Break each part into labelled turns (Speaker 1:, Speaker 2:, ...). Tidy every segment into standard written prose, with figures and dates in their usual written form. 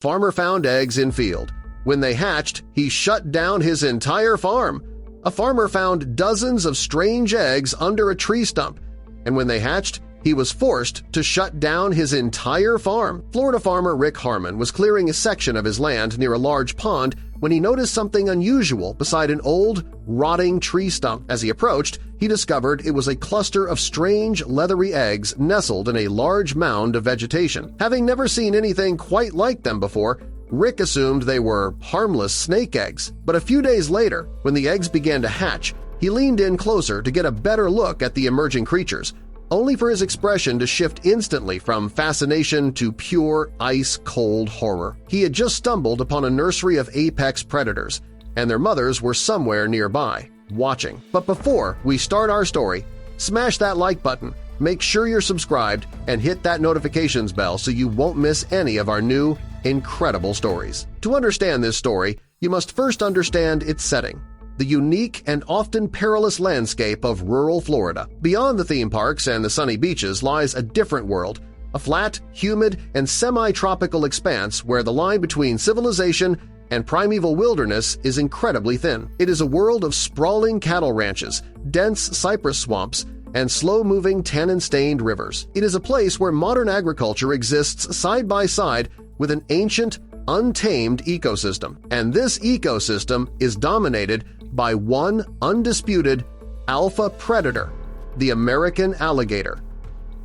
Speaker 1: Farmer found eggs in field. When they hatched, he shut down his entire farm. A farmer found dozens of strange eggs under a tree stump, and when they hatched, he was forced to shut down his entire farm. Florida farmer Rick Harmon was clearing a section of his land near a large pond when he noticed something unusual beside an old, rotting tree stump. As he approached, he discovered it was a cluster of strange, leathery eggs nestled in a large mound of vegetation. Having never seen anything quite like them before, Rick assumed they were harmless snake eggs. But a few days later, when the eggs began to hatch, he leaned in closer to get a better look at the emerging creatures, only for his expression to shift instantly from fascination to pure ice-cold horror. He had just stumbled upon a nursery of apex predators, and their mothers were somewhere nearby, watching. But before we start our story, smash that like button, make sure you're subscribed, and hit that notifications bell so you won't miss any of our new, incredible stories. To understand this story, you must first understand its setting, the unique and often perilous landscape of rural Florida. Beyond the theme parks and the sunny beaches lies a different world, a flat, humid, and semi-tropical expanse where the line between civilization and primeval wilderness is incredibly thin. It is a world of sprawling cattle ranches, dense cypress swamps, and slow-moving tannin-stained rivers. It is a place where modern agriculture exists side by side with an ancient, untamed ecosystem, and this ecosystem is dominated by one undisputed alpha predator, the American alligator.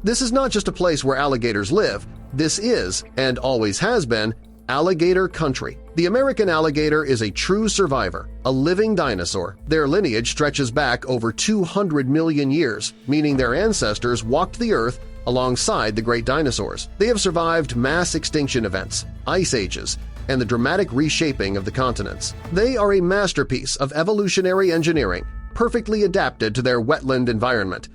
Speaker 1: This is not just a place where alligators live. This is, and always has been, alligator country. The American alligator is a true survivor, a living dinosaur. Their lineage stretches back over 200 million years, meaning their ancestors walked the earth alongside the great dinosaurs. They have survived mass extinction events, ice ages, and the dramatic reshaping of the continents. They are a masterpiece of evolutionary engineering, perfectly adapted to their wetland environment.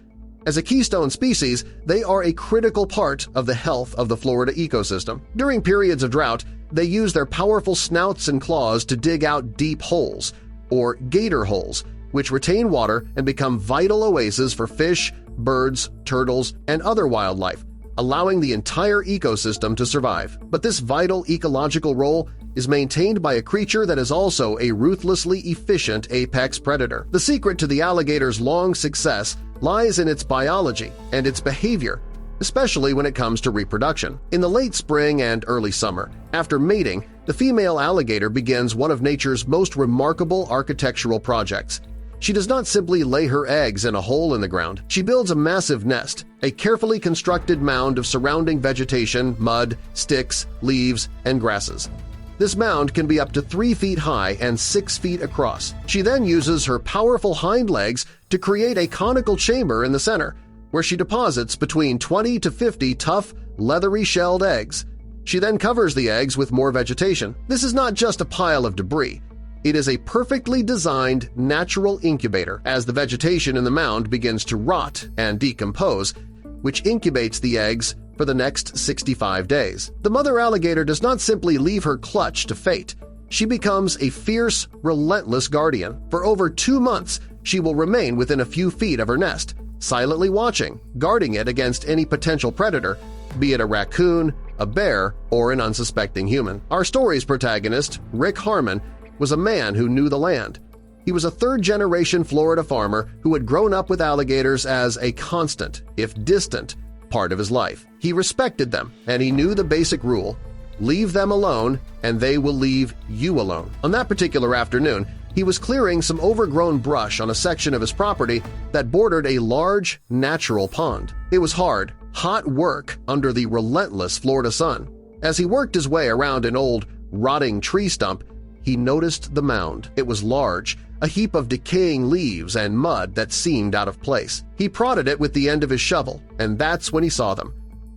Speaker 1: As a keystone species, they are a critical part of the health of the Florida ecosystem. During periods of drought, they use their powerful snouts and claws to dig out deep holes, or gator holes, which retain water and become vital oases for fish, birds, turtles, and other wildlife, allowing the entire ecosystem to survive. But this vital ecological role is maintained by a creature that is also a ruthlessly efficient apex predator. The secret to the alligator's long success lies in its biology and its behavior, especially when it comes to reproduction. In the late spring and early summer, after mating, the female alligator begins one of nature's most remarkable architectural projects. She does not simply lay her eggs in a hole in the ground. She builds a massive nest, a carefully constructed mound of surrounding vegetation, mud, sticks, leaves, and grasses. This mound can be up to 3 feet high and 6 feet across. She then uses her powerful hind legs to create a conical chamber in the center, where she deposits between 20 to 50 tough, leathery shelled eggs. She then covers the eggs with more vegetation. This is not just a pile of debris. It is a perfectly designed natural incubator as the vegetation in the mound begins to rot and decompose, which incubates the eggs for the next 65 days. The mother alligator does not simply leave her clutch to fate. She becomes a fierce, relentless guardian. For over 2 months, she will remain within a few feet of her nest, silently watching, guarding it against any potential predator, be it a raccoon, a bear, or an unsuspecting human. Our story's protagonist, Rick Harmon, was a man who knew the land. He was a third-generation Florida farmer who had grown up with alligators as a constant, if distant, part of his life. He respected them, and he knew the basic rule: leave them alone, and they will leave you alone. On that particular afternoon, he was clearing some overgrown brush on a section of his property that bordered a large, natural pond. It was hard, hot work under the relentless Florida sun. As he worked his way around an old, rotting tree stump, he noticed the mound. It was large, a heap of decaying leaves and mud that seemed out of place. He prodded it with the end of his shovel, and that's when he saw them.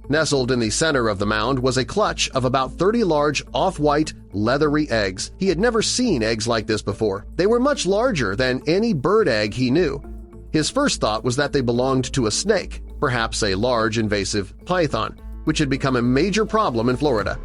Speaker 1: Nestled in the center of the mound was a clutch of about 30 large, off-white, leathery eggs. He had never seen eggs like this before. They were much larger than any bird egg he knew. His first thought was that they belonged to a snake, perhaps a large invasive python, which had become a major problem in Florida.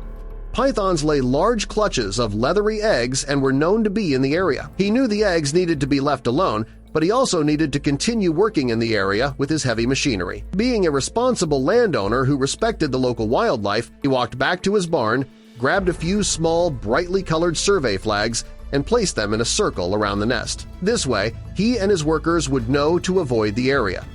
Speaker 1: Pythons lay large clutches of leathery eggs and were known to be in the area. He knew the eggs needed to be left alone, but he also needed to continue working in the area with his heavy machinery. Being a responsible landowner who respected the local wildlife, he walked back to his barn, grabbed a few small, brightly colored survey flags and placed them in a circle around the nest. This way, he and his workers would know to avoid the area.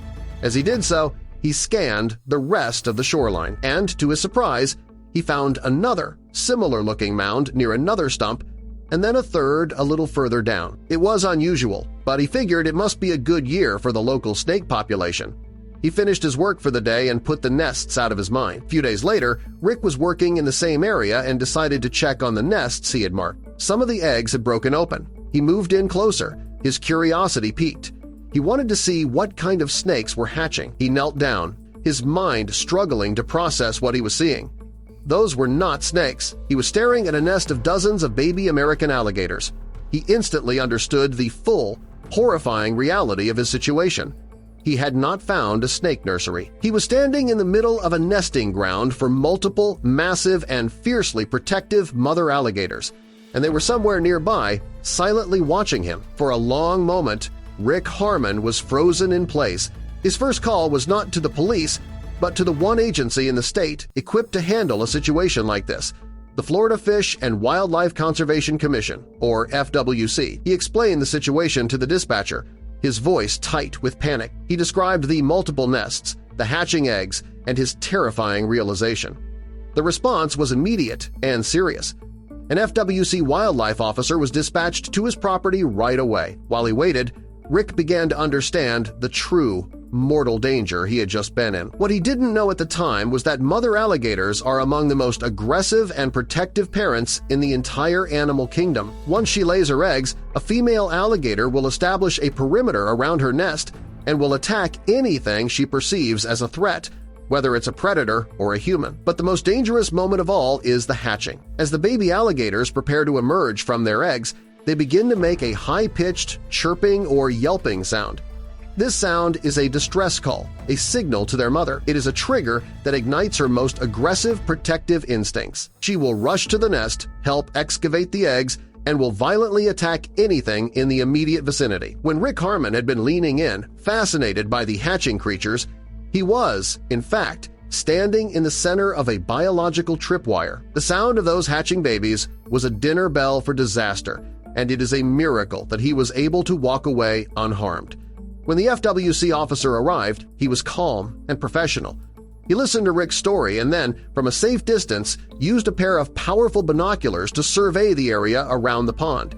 Speaker 1: As he did so, he scanned the rest of the shoreline, and to his surprise, he found another similar-looking mound near another stump, and then a third a little further down. It was unusual, but he figured it must be a good year for the local snake population. He finished his work for the day and put the nests out of his mind. A few days later, Rick was working in the same area and decided to check on the nests he had marked. Some of the eggs had broken open. He moved in closer. His curiosity piqued. He wanted to see what kind of snakes were hatching. He knelt down, his mind struggling to process what he was seeing. Those were not snakes. He was staring at a nest of dozens of baby American alligators. He instantly understood the full, horrifying reality of his situation. He had not found a snake nursery. He was standing in the middle of a nesting ground for multiple, massive, and fiercely protective mother alligators, and they were somewhere nearby, silently watching him. For a long moment, Rick Harmon was frozen in place. His first call was not to the police, but to the one agency in the state equipped to handle a situation like this, the Florida Fish and Wildlife Conservation Commission, or FWC. He explained the situation to the dispatcher, his voice tight with panic. He described the multiple nests, the hatching eggs, and his terrifying realization. The response was immediate and serious. An FWC wildlife officer was dispatched to his property right away. While he waited, Rick began to understand the true, mortal danger he had just been in. What he didn't know at the time was that mother alligators are among the most aggressive and protective parents in the entire animal kingdom. Once she lays her eggs, a female alligator will establish a perimeter around her nest and will attack anything she perceives as a threat, whether it's a predator or a human. But the most dangerous moment of all is the hatching. As the baby alligators prepare to emerge from their eggs, they begin to make a high-pitched chirping or yelping sound. This sound is a distress call, a signal to their mother. It is a trigger that ignites her most aggressive protective instincts. She will rush to the nest, help excavate the eggs, and will violently attack anything in the immediate vicinity. When Rick Harmon had been leaning in, fascinated by the hatching creatures, he was, in fact, standing in the center of a biological tripwire. The sound of those hatching babies was a dinner bell for disaster, and it is a miracle that he was able to walk away unharmed. When the FWC officer arrived, he was calm and professional. He listened to Rick's story and then, from a safe distance, used a pair of powerful binoculars to survey the area around the pond.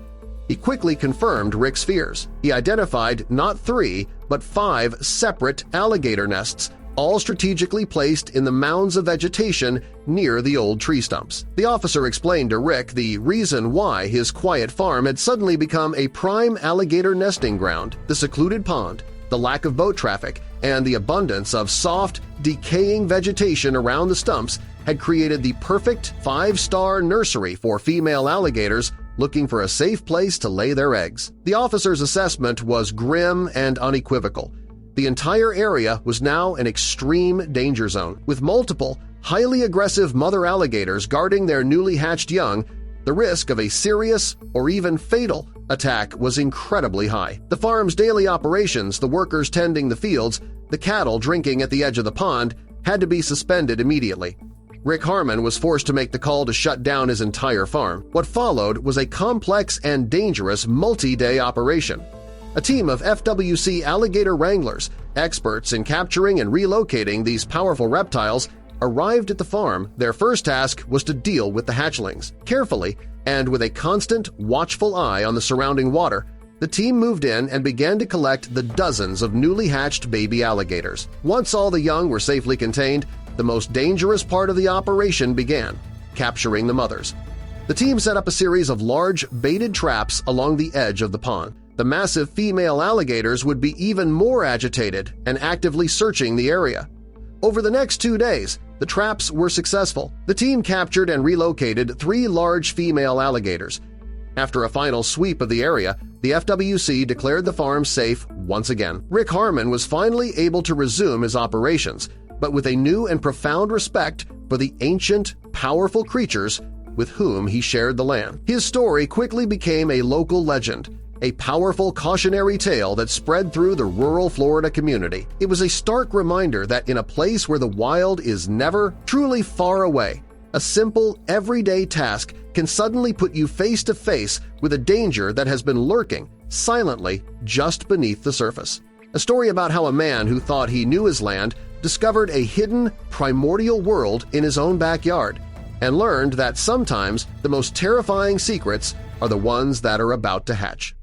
Speaker 1: He quickly confirmed Rick's fears. He identified not 3, but 5 separate alligator nests, all strategically placed in the mounds of vegetation near the old tree stumps. The officer explained to Rick the reason why his quiet farm had suddenly become a prime alligator nesting ground: the secluded pond, the lack of boat traffic, and the abundance of soft, decaying vegetation around the stumps had created the perfect 5-star nursery for female alligators looking for a safe place to lay their eggs. The officer's assessment was grim and unequivocal. The entire area was now an extreme danger zone. With multiple, highly aggressive mother alligators guarding their newly hatched young, the risk of a serious or even fatal attack was incredibly high. The farm's daily operations, the workers tending the fields, the cattle drinking at the edge of the pond, had to be suspended immediately. Rick Harmon was forced to make the call to shut down his entire farm. What followed was a complex and dangerous multi-day operation. A team of FWC alligator wranglers, experts in capturing and relocating these powerful reptiles, arrived at the farm. Their first task was to deal with the hatchlings. Carefully, and with a constant, watchful eye on the surrounding water, the team moved in and began to collect the dozens of newly hatched baby alligators. Once all the young were safely contained, the most dangerous part of the operation began: capturing the mothers. The team set up a series of large, baited traps along the edge of the pond. The massive female alligators would be even more agitated and actively searching the area. Over the next 2 days, the traps were successful. The team captured and relocated 3 large female alligators. After a final sweep of the area, the FWC declared the farm safe once again. Rick Harmon was finally able to resume his operations, but with a new and profound respect for the ancient, powerful creatures with whom he shared the land. His story quickly became a local legend, a powerful cautionary tale that spread through the rural Florida community. It was a stark reminder that in a place where the wild is never truly far away, A simple, everyday task can suddenly put you face to face with a danger that has been lurking silently just beneath the surface. A story about how a man who thought he knew his land discovered a hidden, primordial world in his own backyard and learned that sometimes the most terrifying secrets are the ones that are about to hatch.